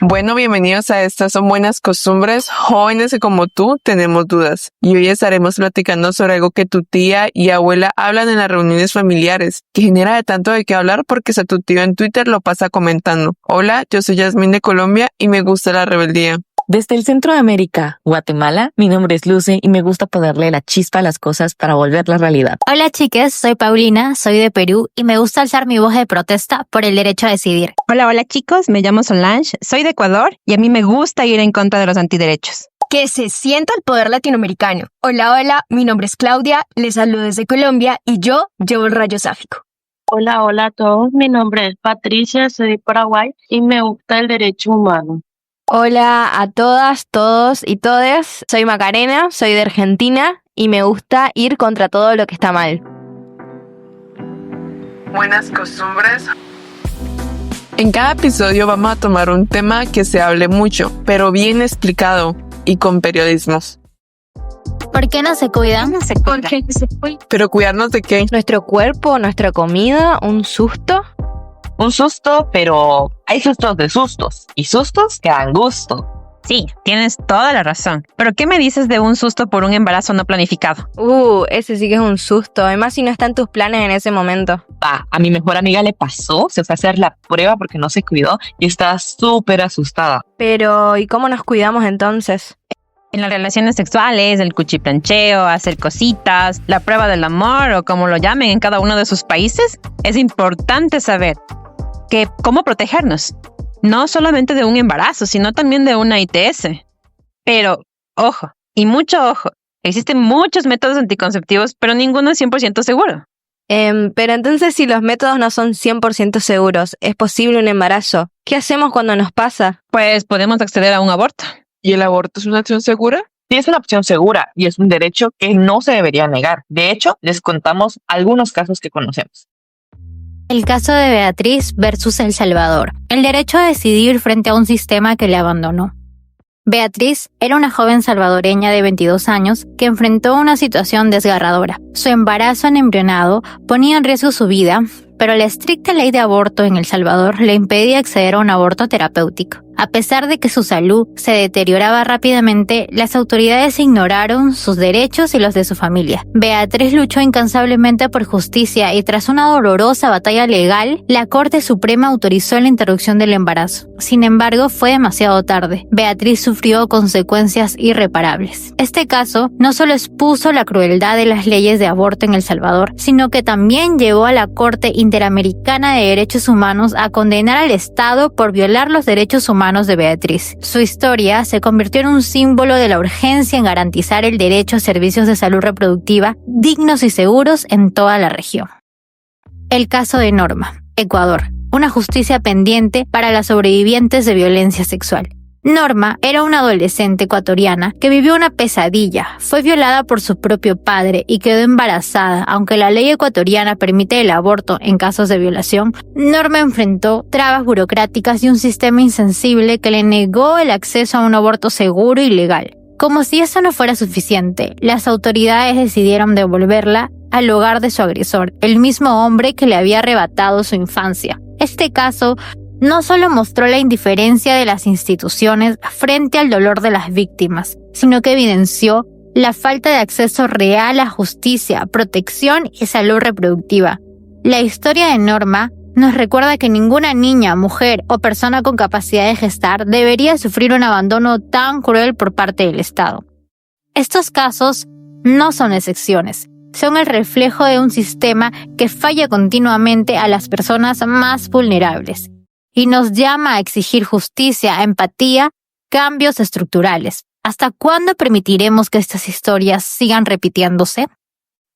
Bueno, bienvenidos a Estas Son Buenas Costumbres, jóvenes que como tú tenemos dudas. Y hoy estaremos platicando sobre algo que tu tía y abuela hablan en las reuniones familiares, que genera de tanto de qué hablar porque hasta tu tío en Twitter lo pasa comentando. Hola, yo soy Yasmín de Colombia y me gusta la rebeldía. Desde el centro de América, Guatemala, mi nombre es Lucy y me gusta ponerle la chispa a las cosas para volverla realidad. Hola chicas, soy Paulina, soy de Perú y me gusta alzar mi voz de protesta por el derecho a decidir. Hola chicos, me llamo Solange, soy de Ecuador y a mí me gusta ir en contra de los antiderechos. Que se sienta el poder latinoamericano. Hola, mi nombre es Claudia, les saludo desde Colombia y yo llevo el rayo sáfico. Hola a todos, mi nombre es Patricia, soy de Paraguay y me gusta el derecho humano. Hola a todas, todos y todes. Soy Macarena, soy de Argentina y me gusta ir contra todo lo que está mal. Buenas costumbres. En cada episodio vamos a tomar un tema que se hable mucho, pero bien explicado y con periodismos. ¿Por qué no se cuidan? ¿Pero cuidarnos de qué? Nuestro cuerpo, nuestra comida, un susto. Un susto, pero hay sustos de sustos y sustos que dan gusto. Sí, tienes toda la razón. Pero ¿qué me dices de un susto por un embarazo no planificado? Ese sí que es un susto, además si no está en tus planes en ese momento. A mi mejor amiga le pasó, se fue a hacer la prueba porque no se cuidó y estaba súper asustada. Pero, ¿y cómo nos cuidamos entonces? En las relaciones sexuales, el cuchiplancheo, hacer cositas, la prueba del amor o como lo llamen en cada uno de sus países, es importante saber que cómo protegernos. No solamente de un embarazo, sino también de una ITS. Pero, ojo, y mucho ojo, existen muchos métodos anticonceptivos, pero ninguno es 100% seguro. Pero entonces si los métodos no son 100% seguros, ¿es posible un embarazo? ¿Qué hacemos cuando nos pasa? Pues podemos acceder a un aborto. ¿Y el aborto es una opción segura? Sí, es una opción segura y es un derecho que no se debería negar. De hecho, les contamos algunos casos que conocemos. El caso de Beatriz versus El Salvador. El derecho a decidir frente a un sistema que le abandonó. Beatriz era una joven salvadoreña de 22 años que enfrentó una situación desgarradora. Su embarazo en embrionado ponía en riesgo su vida, pero la estricta ley de aborto en El Salvador le impedía acceder a un aborto terapéutico. A pesar de que su salud se deterioraba rápidamente, las autoridades ignoraron sus derechos y los de su familia. Beatriz luchó incansablemente por justicia y tras una dolorosa batalla legal, la Corte Suprema autorizó la interrupción del embarazo. Sin embargo, fue demasiado tarde. Beatriz sufrió consecuencias irreparables. Este caso no solo expuso la crueldad de las leyes de aborto en El Salvador, sino que también llevó a la Corte Interamericana de Derechos Humanos a condenar al Estado por violar los derechos humanos de Beatriz. Su historia se convirtió en un símbolo de la urgencia en garantizar el derecho a servicios de salud reproductiva dignos y seguros en toda la región. El caso de Norma, Ecuador, una justicia pendiente para las sobrevivientes de violencia sexual. Norma era una adolescente ecuatoriana que vivió una pesadilla, fue violada por su propio padre y quedó embarazada. Aunque la ley ecuatoriana permite el aborto en casos de violación, Norma enfrentó trabas burocráticas y un sistema insensible que le negó el acceso a un aborto seguro y legal. Como si eso no fuera suficiente, las autoridades decidieron devolverla al hogar de su agresor, el mismo hombre que le había arrebatado su infancia. Este caso no solo mostró la indiferencia de las instituciones frente al dolor de las víctimas, sino que evidenció la falta de acceso real a justicia, protección y salud reproductiva. La historia de Norma nos recuerda que ninguna niña, mujer o persona con capacidad de gestar debería sufrir un abandono tan cruel por parte del Estado. Estos casos no son excepciones, son el reflejo de un sistema que falla continuamente a las personas más vulnerables y nos llama a exigir justicia, empatía, cambios estructurales. ¿Hasta cuándo permitiremos que estas historias sigan repitiéndose?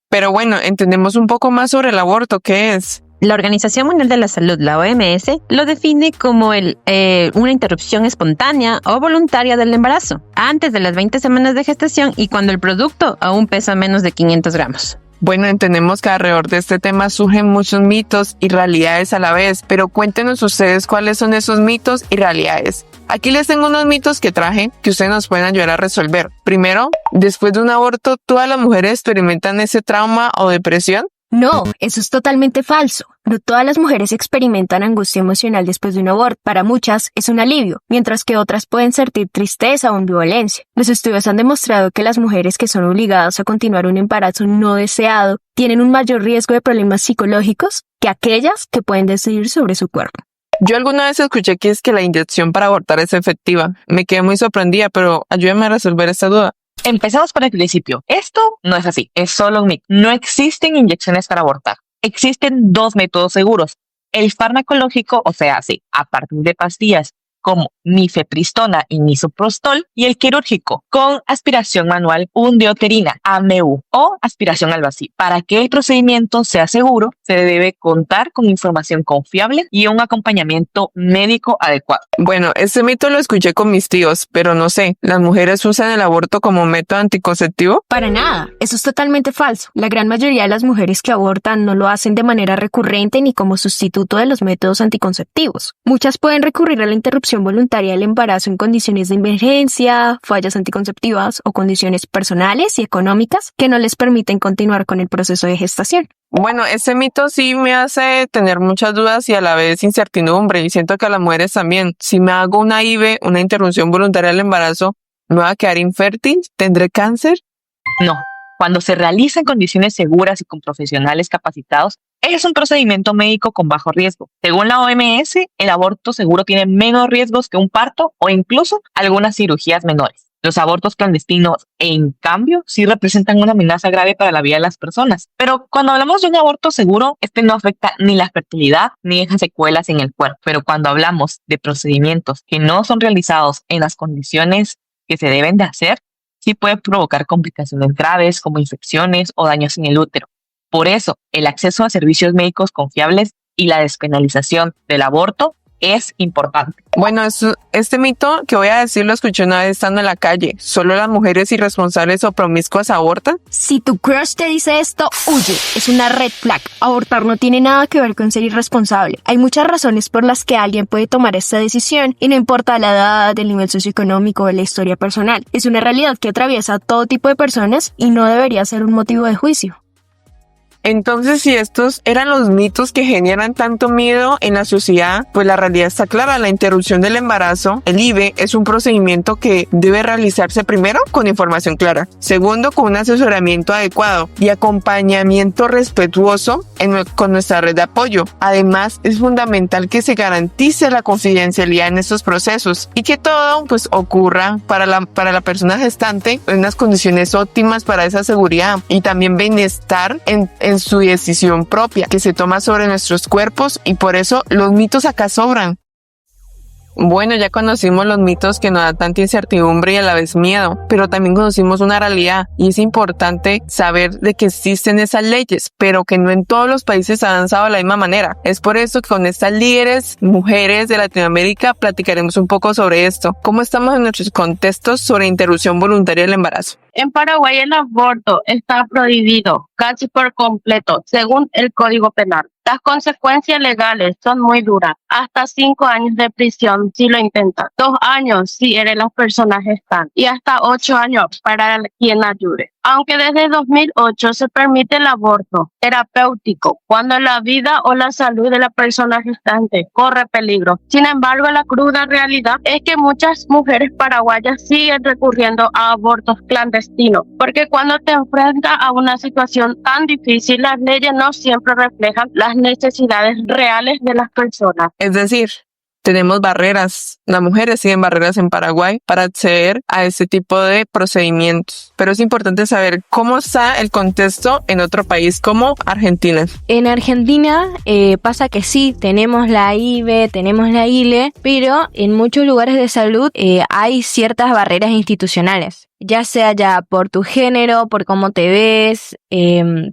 Pero bueno, entendemos un poco más sobre el aborto, ¿qué es? La Organización Mundial de la Salud, la OMS, lo define como una interrupción espontánea o voluntaria del embarazo, antes de las 20 semanas de gestación y cuando el producto aún pesa menos de 500 gramos. Bueno, entendemos que alrededor de este tema surgen muchos mitos y realidades a la vez, pero cuéntenos ustedes cuáles son esos mitos y realidades. Aquí les tengo unos mitos que traje que ustedes nos pueden ayudar a resolver. Primero, después de un aborto, ¿todas las mujeres experimentan ese trauma o depresión? No, eso es totalmente falso. No todas las mujeres experimentan angustia emocional después de un aborto. Para muchas es un alivio, mientras que otras pueden sentir tristeza o ambivalencia. Los estudios han demostrado que las mujeres que son obligadas a continuar un embarazo no deseado tienen un mayor riesgo de problemas psicológicos que aquellas que pueden decidir sobre su cuerpo. Yo alguna vez escuché que es que la inyección para abortar es efectiva. Me quedé muy sorprendida, pero ayúdame a resolver esta duda. Empezamos por el principio. Esto no es así, es solo un mito. No existen inyecciones para abortar. Existen dos métodos seguros. El farmacológico, o sea, sí, a partir de pastillas como mifepristona y misoprostol, y el quirúrgico con aspiración manual undioterina, AMU, o aspiración al vacío. Para que el procedimiento sea seguro, se debe contar con información confiable y un acompañamiento médico adecuado. Bueno, este mito lo escuché con mis tíos, pero no sé, ¿las mujeres usan el aborto como método anticonceptivo? Para nada, eso es totalmente falso. La gran mayoría de las mujeres que abortan no lo hacen de manera recurrente ni como sustituto de los métodos anticonceptivos. Muchas pueden recurrir a la interrupción voluntaria del embarazo en condiciones de emergencia, fallas anticonceptivas o condiciones personales y económicas que no les permiten continuar con el proceso de gestación. Bueno, ese mito sí me hace tener muchas dudas y a la vez incertidumbre, y siento que a las mujeres también. Si me hago una IVE, una interrupción voluntaria del embarazo, ¿me voy a quedar infértil? ¿Tendré cáncer? No, cuando se realiza en condiciones seguras y con profesionales capacitados, es un procedimiento médico con bajo riesgo. Según la OMS, el aborto seguro tiene menos riesgos que un parto o incluso algunas cirugías menores. Los abortos clandestinos, en cambio, sí representan una amenaza grave para la vida de las personas. Pero cuando hablamos de un aborto seguro, este no afecta ni la fertilidad ni deja secuelas en el cuerpo. Pero cuando hablamos de procedimientos que no son realizados en las condiciones que se deben de hacer, sí puede provocar complicaciones graves como infecciones o daños en el útero. Por eso, el acceso a servicios médicos confiables y la despenalización del aborto es importante. Bueno, este mito que voy a decir lo escuché una vez estando en la calle. ¿Solo las mujeres irresponsables o promiscuas abortan? Si tu crush te dice esto, huye. Es una red flag. Abortar no tiene nada que ver con ser irresponsable. Hay muchas razones por las que alguien puede tomar esta decisión y no importa la edad, el nivel socioeconómico o la historia personal. Es una realidad que atraviesa a todo tipo de personas y no debería ser un motivo de juicio. Entonces, si estos eran los mitos que generan tanto miedo en la sociedad, pues la realidad está clara. La interrupción del embarazo, el IVE, es un procedimiento que debe realizarse primero con información clara, segundo con un asesoramiento adecuado y acompañamiento respetuoso con nuestra red de apoyo. Además, es fundamental que se garantice la confidencialidad en estos procesos y que todo pues ocurra para la persona gestante en unas condiciones óptimas para esa seguridad y también bienestar en su decisión propia que se toma sobre nuestros cuerpos, y por eso los mitos acá sobran. Bueno, ya conocimos los mitos que nos dan tanta incertidumbre y a la vez miedo, pero también conocimos una realidad y es importante saber de que existen esas leyes, pero que no en todos los países ha avanzado de la misma manera. Es por eso que con estas líderes, mujeres de Latinoamérica, platicaremos un poco sobre esto. ¿Cómo estamos en nuestros contextos sobre interrupción voluntaria del embarazo? En Paraguay el aborto está prohibido casi por completo, según el Código Penal. Las consecuencias legales son muy duras, hasta 5 años de prisión si lo intentan, 2 años si eres la persona gestante y hasta 8 años para quien ayude. Aunque desde 2008 se permite el aborto terapéutico cuando la vida o la salud de la persona gestante corre peligro. Sin embargo, la cruda realidad es que muchas mujeres paraguayas siguen recurriendo a abortos clandestinos, porque cuando te enfrentas a una situación tan difícil, las leyes no siempre reflejan las necesidades reales de las personas. Es decir, tenemos barreras, las mujeres tienen barreras en Paraguay para acceder a este tipo de procedimientos. Pero es importante saber cómo está el contexto en otro país como Argentina. En Argentina pasa que sí, tenemos la IVE, tenemos la ILE, pero en muchos lugares de salud hay ciertas barreras institucionales. Ya sea ya por tu género, por cómo te ves,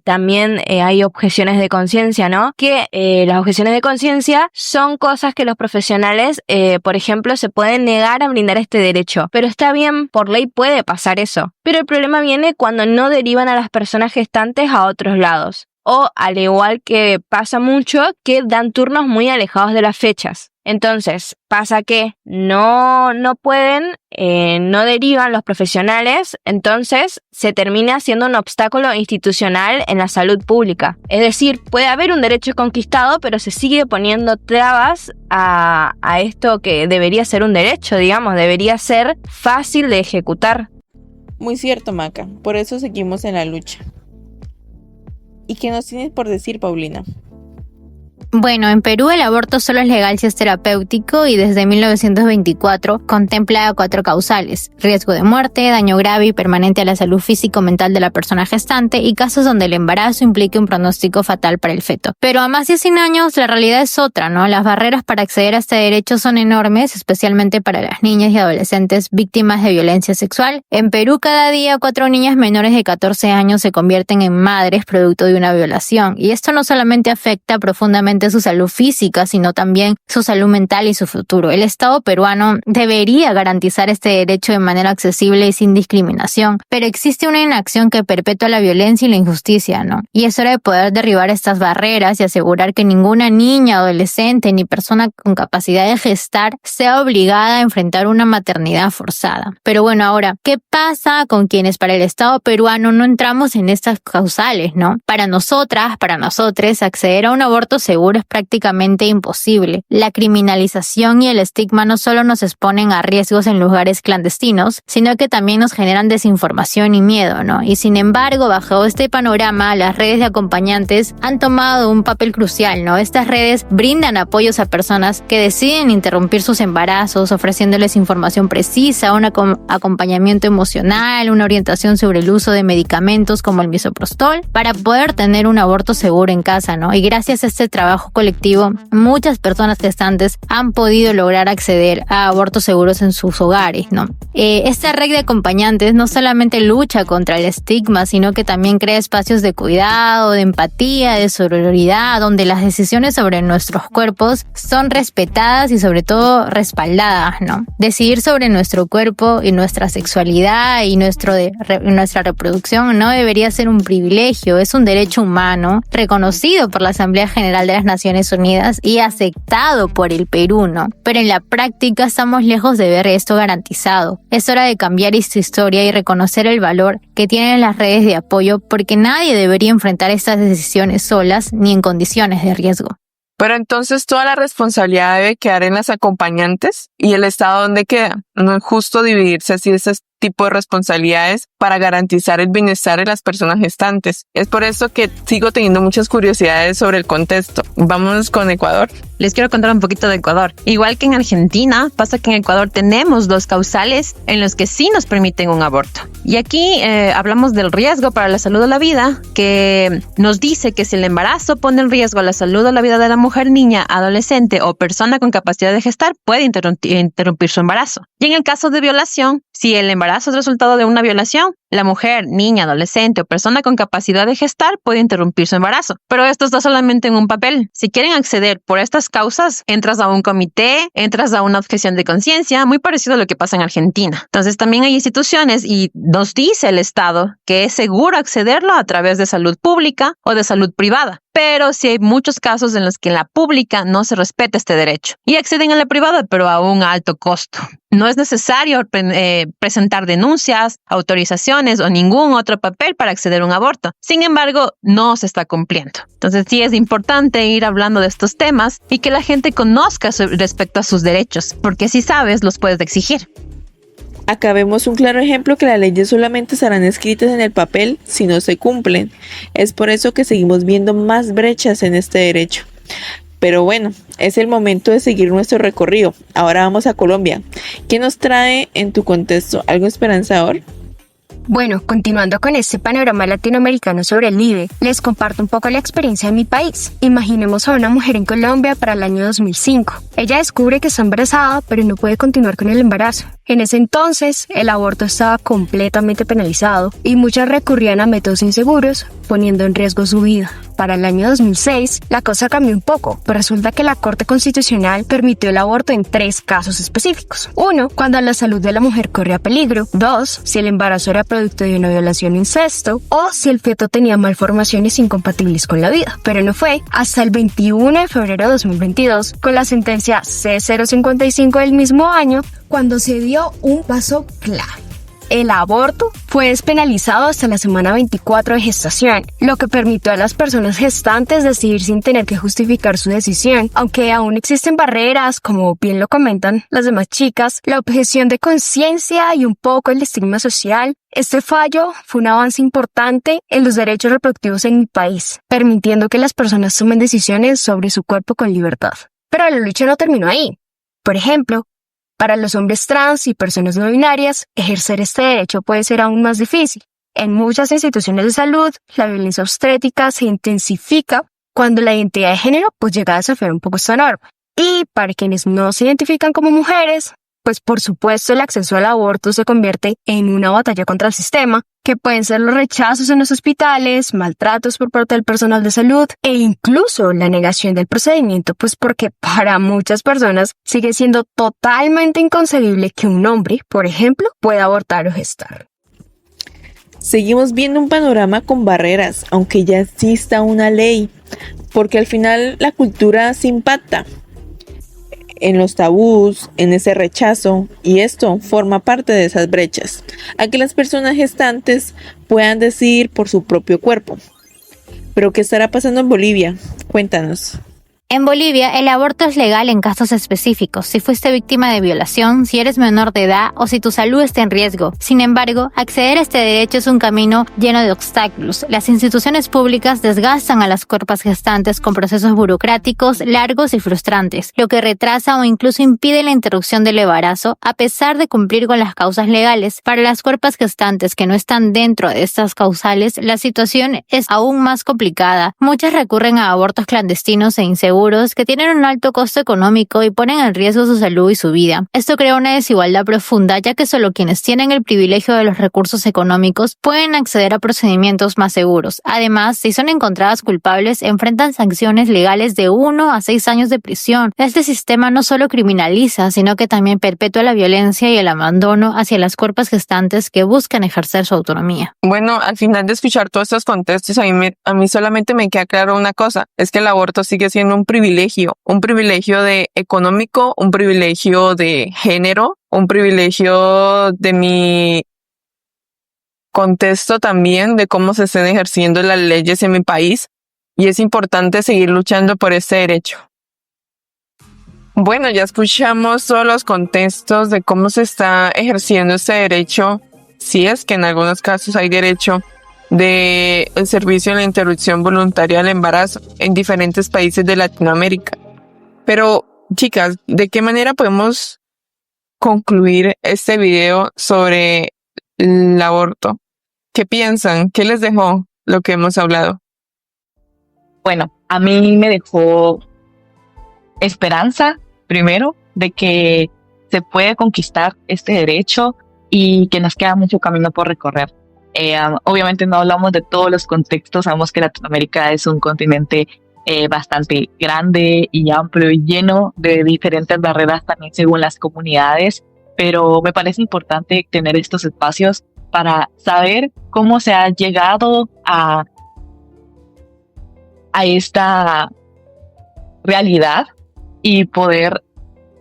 también hay objeciones de conciencia, ¿no? Que las objeciones de conciencia son cosas que los profesionales, por ejemplo, se pueden negar a brindar este derecho. Pero está bien, por ley puede pasar eso. Pero el problema viene cuando no derivan a las personas gestantes a otros lados. o, al igual que pasa mucho, que dan turnos muy alejados de las fechas. Entonces, pasa que no pueden, no derivan los profesionales, entonces se termina siendo un obstáculo institucional en la salud pública. Es decir, puede haber un derecho conquistado, pero se sigue poniendo trabas a esto que debería ser un derecho, digamos, debería ser fácil de ejecutar. Muy cierto, Maca. Por eso seguimos en la lucha. ¿Y qué nos tienes por decir, Paulina? Bueno, en Perú el aborto solo es legal si es terapéutico y desde 1924 contempla 4 causales: riesgo de muerte, daño grave y permanente a la salud físico-mental de la persona gestante y casos donde el embarazo implique un pronóstico fatal para el feto. Pero a más de 100 años la realidad es otra, ¿no? Las barreras para acceder a este derecho son enormes, especialmente para las niñas y adolescentes víctimas de violencia sexual. En Perú cada día 4 niñas menores de 14 años se convierten en madres producto de una violación, y esto no solamente afecta profundamente su salud física, sino también su salud mental y su futuro. El Estado peruano debería garantizar este derecho de manera accesible y sin discriminación, pero existe una inacción que perpetúa la violencia y la injusticia, ¿no? Y es hora de poder derribar estas barreras y asegurar que ninguna niña, adolescente ni persona con capacidad de gestar sea obligada a enfrentar una maternidad forzada. Pero bueno, ahora, ¿qué pasa con quienes para el Estado peruano no entramos en estas causales, ¿no? Para nosotras, para nosotres, acceder a un aborto seguro es prácticamente imposible. La criminalización y el estigma no solo nos exponen a riesgos en lugares clandestinos, sino que también nos generan desinformación y miedo, ¿no? Y sin embargo, bajo este panorama, las redes de acompañantes han tomado un papel crucial, ¿no? Estas redes brindan apoyos a personas que deciden interrumpir sus embarazos, ofreciéndoles información precisa, un acompañamiento emocional, una orientación sobre el uso de medicamentos como el misoprostol, para poder tener un aborto seguro en casa, ¿no? Y gracias a este trabajo colectivo, muchas personas gestantes han podido lograr acceder a abortos seguros en sus hogares, ¿no? Esta red de acompañantes no solamente lucha contra el estigma, sino que también crea espacios de cuidado, de empatía, de sororidad, donde las decisiones sobre nuestros cuerpos son respetadas y sobre todo respaldadas, ¿no? Decidir sobre nuestro cuerpo y nuestra sexualidad y nuestra reproducción no debería ser un privilegio, es un derecho humano reconocido por la Asamblea General de las Naciones Unidas y aceptado por el Perú, ¿no? Pero en la práctica estamos lejos de ver esto garantizado. Es hora de cambiar esta historia y reconocer el valor que tienen las redes de apoyo, porque nadie debería enfrentar estas decisiones solas ni en condiciones de riesgo. Pero entonces toda la responsabilidad debe quedar en las acompañantes, ¿y el Estado dónde queda? No es justo dividirse así ese tipo de responsabilidades para garantizar el bienestar de las personas gestantes. Es por eso que sigo teniendo muchas curiosidades sobre el contexto. Vámonos con Ecuador. Les quiero contar un poquito de Ecuador. Igual que en Argentina, pasa que en Ecuador tenemos 2 causales en los que sí nos permiten un aborto. Y aquí hablamos del riesgo para la salud o la vida, que nos dice que si el embarazo pone en riesgo la salud o la vida de la mujer, niña, adolescente o persona con capacidad de gestar, puede interrumpir su embarazo. Y en el caso de violación, si el embarazo es resultado de una violación, la mujer, niña, adolescente o persona con capacidad de gestar puede interrumpir su embarazo. Pero esto está solamente en un papel. Si quieren acceder por estas causas, entras a un comité, entras a una objeción de conciencia, muy parecido a lo que pasa en Argentina. Entonces también hay instituciones y nos dice el Estado que es seguro accederlo a través de salud pública o de salud privada. Pero sí hay muchos casos en los que en la pública no se respeta este derecho y acceden a la privada, pero a un alto costo. No es necesario presentar denuncias, autorizaciones o ningún otro papel para acceder a un aborto. Sin embargo, no se está cumpliendo. Entonces sí es importante ir hablando de estos temas y que la gente conozca respecto a sus derechos, porque si sabes, los puedes exigir. Acá vemos un claro ejemplo que las leyes solamente estarán escritas en el papel si no se cumplen. Es por eso que seguimos viendo más brechas en este derecho. Pero bueno, es el momento de seguir nuestro recorrido. Ahora vamos a Colombia. ¿Qué nos trae en tu contexto? ¿Algo esperanzador? Bueno, continuando con este panorama latinoamericano sobre el IVE, les comparto un poco la experiencia de mi país. Imaginemos a una mujer en Colombia para el año 2005. Ella descubre que está embarazada, pero no puede continuar con el embarazo. En ese entonces, el aborto estaba completamente penalizado y muchas recurrían a métodos inseguros, poniendo en riesgo su vida. Para el año 2006, la cosa cambió un poco, pero resulta que la Corte Constitucional permitió el aborto en 3 casos específicos. 1, cuando la salud de la mujer corría peligro. 2, si el embarazo era producto de una violación o incesto, o si el feto tenía malformaciones incompatibles con la vida. Pero no fue hasta el 21 de febrero de 2022, con la sentencia C-055 del mismo año, cuando se dio un paso clave. El aborto fue despenalizado hasta la semana 24 de gestación, lo que permitió a las personas gestantes decidir sin tener que justificar su decisión. Aunque aún existen barreras, como bien lo comentan las demás chicas, la objeción de conciencia y un poco el estigma social, este fallo fue un avance importante en los derechos reproductivos en mi país, permitiendo que las personas tomen decisiones sobre su cuerpo con libertad. Pero la lucha no terminó ahí. Por ejemplo, para los hombres trans y personas no binarias, ejercer este derecho puede ser aún más difícil. En muchas instituciones de salud, la violencia obstétrica se intensifica cuando la identidad de género llega a desafiar un poco esta norma. Y para quienes no se identifican como mujeres, por supuesto el acceso al aborto se convierte en una batalla contra el sistema, que pueden ser los rechazos en los hospitales, maltratos por parte del personal de salud e incluso la negación del procedimiento, porque para muchas personas sigue siendo totalmente inconcebible que un hombre, por ejemplo, pueda abortar o gestar. Seguimos viendo un panorama con barreras, aunque ya exista una ley, porque al final la cultura se impacta en los tabús, en ese rechazo, y esto forma parte de esas brechas, a que las personas gestantes puedan decidir por su propio cuerpo. ¿Pero qué estará pasando en Bolivia? Cuéntanos. En Bolivia, el aborto es legal en casos específicos, si fuiste víctima de violación, si eres menor de edad o si tu salud está en riesgo. Sin embargo, acceder a este derecho es un camino lleno de obstáculos. Las instituciones públicas desgastan a las cuerpas gestantes con procesos burocráticos largos y frustrantes, lo que retrasa o incluso impide la interrupción del embarazo, a pesar de cumplir con las causas legales. Para las cuerpas gestantes que no están dentro de estas causales, la situación es aún más complicada. Muchas recurren a abortos clandestinos e inseguros que tienen un alto costo económico y ponen en riesgo su salud y su vida. Esto crea una desigualdad profunda, ya que solo quienes tienen el privilegio de los recursos económicos pueden acceder a procedimientos más seguros. Además, si son encontradas culpables, enfrentan sanciones legales de 1 a 6 años de prisión. Este sistema no solo criminaliza, sino que también perpetúa la violencia y el abandono hacia las cuerpas gestantes que buscan ejercer su autonomía. Bueno, al final de escuchar todos estos contextos, a mí solamente me queda claro una cosa, es que el aborto sigue siendo un privilegio de económico, un privilegio de género, un privilegio de mi contexto también, de cómo se estén ejerciendo las leyes en mi país, y es importante seguir luchando por este derecho. Bueno, ya escuchamos todos los contextos de cómo se está ejerciendo este derecho, si es que en algunos casos hay derecho del servicio de la interrupción voluntaria del embarazo en diferentes países de Latinoamérica. Pero, chicas, ¿de qué manera podemos concluir este video sobre el aborto? ¿Qué piensan? ¿Qué les dejó lo que hemos hablado? Bueno, a mí me dejó esperanza, primero, de que se puede conquistar este derecho y que nos queda mucho camino por recorrer. Obviamente no hablamos de todos los contextos, sabemos que Latinoamérica es un continente bastante grande y amplio y lleno de diferentes barreras también según las comunidades, pero me parece importante tener estos espacios para saber cómo se ha llegado a esta realidad y poder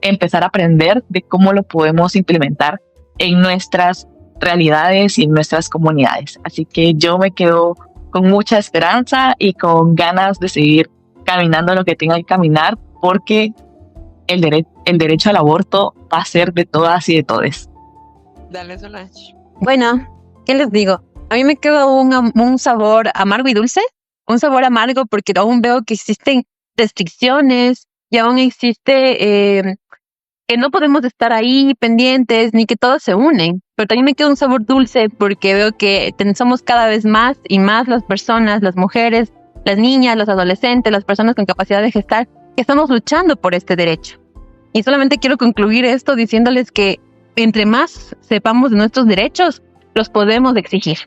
empezar a aprender de cómo lo podemos implementar en nuestras realidades y en nuestras comunidades. Así que yo me quedo con mucha esperanza y con ganas de seguir caminando lo que tenga que caminar, porque el derecho al aborto va a ser de todas y de todes. Dale, Solange. Bueno, ¿qué les digo? A mí me quedó un sabor amargo y dulce. Un sabor amargo porque aún veo que existen restricciones y aún existe que no podemos estar ahí pendientes ni que todos se unen. Pero también me queda un sabor dulce porque veo que somos cada vez más y más las personas, las mujeres, las niñas, los adolescentes, las personas con capacidad de gestar, que estamos luchando por este derecho. Y solamente quiero concluir esto diciéndoles que entre más sepamos de nuestros derechos, los podemos exigir.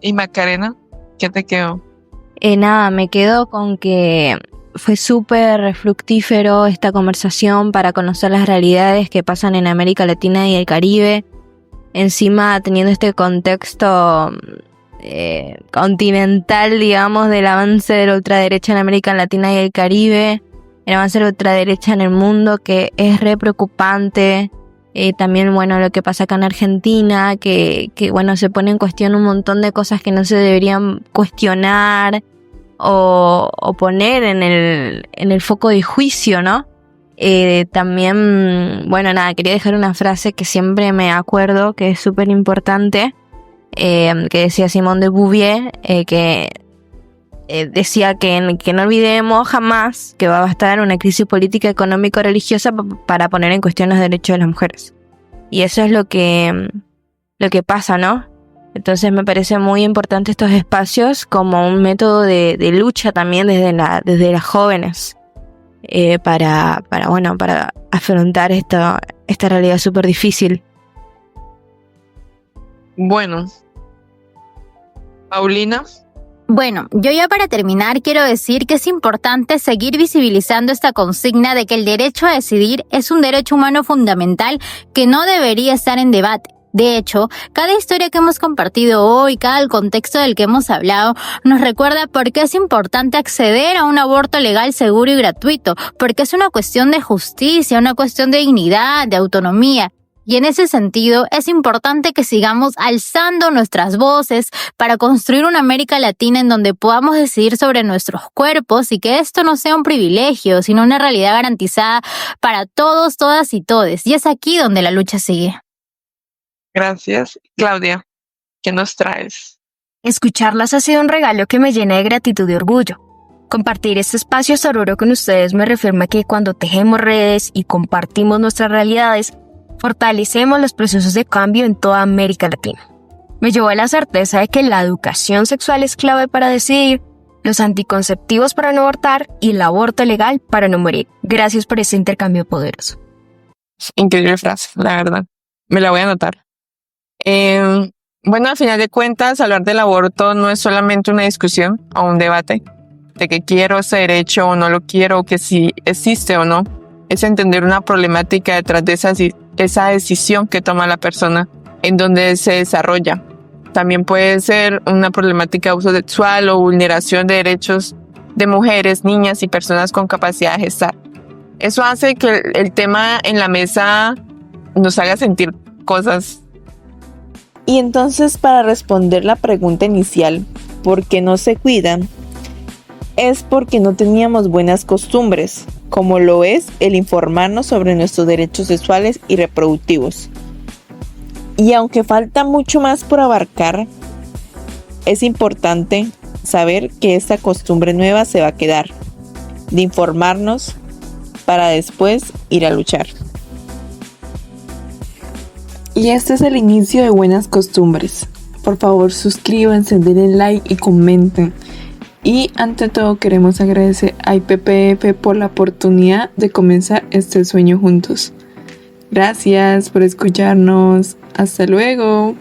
¿Y Macarena? ¿Qué te quedó? Nada, me quedo con que fue súper fructífero esta conversación para conocer las realidades que pasan en América Latina y el Caribe. encima teniendo este contexto continental, digamos, del avance de la ultraderecha en América Latina y el Caribe, el avance de la ultraderecha en el mundo, que es re preocupante. También, bueno, lo que pasa acá en Argentina, que bueno, se pone en cuestión un montón de cosas que no se deberían cuestionar o poner en el foco de juicio, ¿no? También, bueno, nada, quería dejar una frase que siempre me acuerdo, que es súper importante, que decía Simone de Beauvoir, que decía que no olvidemos jamás que va a bastar una crisis política, económica, religiosa para poner en cuestión los derechos de las mujeres. Y eso es lo que pasa, ¿no? Entonces me parece muy importante estos espacios como un método de lucha también desde las jóvenes, para afrontar esta realidad súper difícil. Bueno, Paulina. Bueno, yo ya para terminar quiero decir que es importante seguir visibilizando esta consigna de que el derecho a decidir es un derecho humano fundamental que no debería estar en debate. De hecho, cada historia que hemos compartido hoy, cada contexto del que hemos hablado, nos recuerda por qué es importante acceder a un aborto legal, seguro y gratuito, porque es una cuestión de justicia, una cuestión de dignidad, de autonomía. Y en ese sentido, es importante que sigamos alzando nuestras voces para construir una América Latina en donde podamos decidir sobre nuestros cuerpos y que esto no sea un privilegio, sino una realidad garantizada para todos, todas y todes. Y es aquí donde la lucha sigue. Gracias. Claudia, ¿qué nos traes? Escucharlas ha sido un regalo que me llena de gratitud y orgullo. Compartir este espacio sororo con ustedes me reafirma que cuando tejemos redes y compartimos nuestras realidades, fortalecemos los procesos de cambio en toda América Latina. Me llevó a la certeza de que la educación sexual es clave para decidir, los anticonceptivos para no abortar y el aborto legal para no morir. Gracias por ese intercambio poderoso. Increíble frase, la verdad. Me la voy a anotar. Bueno, al final de cuentas, hablar del aborto no es solamente una discusión o un debate de que quiero ese derecho o no lo quiero, o que si existe o no. Es entender una problemática detrás de esa decisión que toma la persona en donde se desarrolla. También puede ser una problemática de abuso sexual o vulneración de derechos de mujeres, niñas y personas con capacidad de gestar. Eso hace que el tema en la mesa nos haga sentir cosas. Y entonces, para responder la pregunta inicial, ¿por qué no se cuidan? Es porque no teníamos buenas costumbres, como lo es el informarnos sobre nuestros derechos sexuales y reproductivos. Y aunque falta mucho más por abarcar, es importante saber que esta costumbre nueva se va a quedar, de informarnos para después ir a luchar. Y este es el inicio de buenas costumbres. Por favor, suscríbanse, denle like y comenten. Y ante todo queremos agradecer a IPPF por la oportunidad de comenzar este sueño juntos. Gracias por escucharnos. Hasta luego.